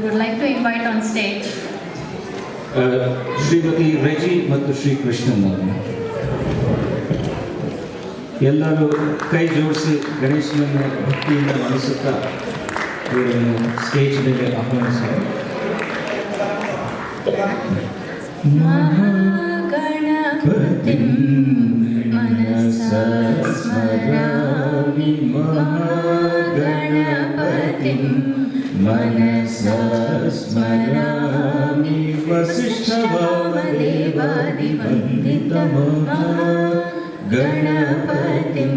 would like to invite on stage Shrimati Reji ಮತ್ತು ಶ್ರೀ ಕೃಷ್ಣನ್ ಅವರು. ಎಲ್ಲರೂ ಕೈ ಜೋಡಿಸಿ ಗಣೇಶನನ್ನು ಭಕ್ತಿಯಿಂದ ಮನಸುತ್ತಾ ಇವರನ್ನು ಸ್ಟೇಜ್ ಮೇಲೆ ಆಹ್ವಾನಿಸ್ತಾರೆ. ಮಹಾಗಣಪತಿಂ ಮನಸಾ ಸ್ಮರಾಮಿ ಮಹಾಗಣಪತಿಂ ಮನಸಾ ಸ್ಮರಾಮಿ ವಸಿಷ್ಠವಾಮದೇವಾದಿವಂದಿತಂ ಗಣಪತಿಂ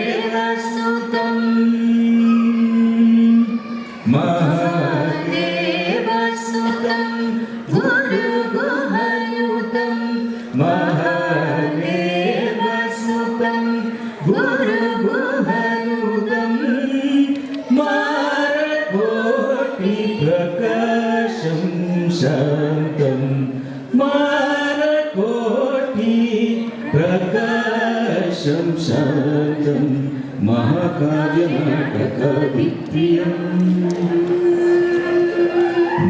ಮಹಾದೇವಸುತಂ ಮಹಾದೇವಸುತಂ ಗುರುಗುಹಯುತಂ ಮಹಾದೇವಸುತಂ ಗುರುಗುಹಯುತಂ ಮಾರಕೋಟಿ ಪ್ರಕಾಶಂ ಶಾಂತಂ ಮಾರಕೋಟಿ ಪ್ರಕಾಶಂ ಶಾಂತಂ ಮಹಾಕಾವ್ಯನಾಟಕವಿಪ್ರಿಯಂ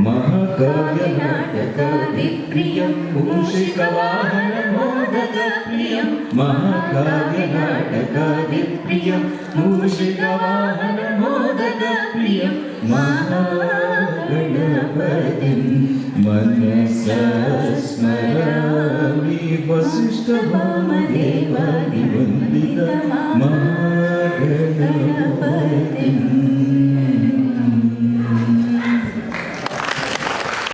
ಮಹಾಕಾವ್ಯನಾಟಕವಿಪ್ರಿಯಂ ಮೂಷಿಕವಾಹನಮೋದಕಪ್ರಿಯಂ ಮಹಾಕಾವ್ಯನಾಟಕವಿಪ್ರಿಯಂ ಮೂಷಿಕವಾಹನಮೋದಕಪ್ರಿಯಂ ಮಹಾಗಣಪತಿಂ ಮನಸಾ ಸ್ಮರಾಮಿ ವಸಿಷ್ಠವಾಮದೇವಾದಿವಂದಿತಂ ಮಹಾಗಣಪತಿಂ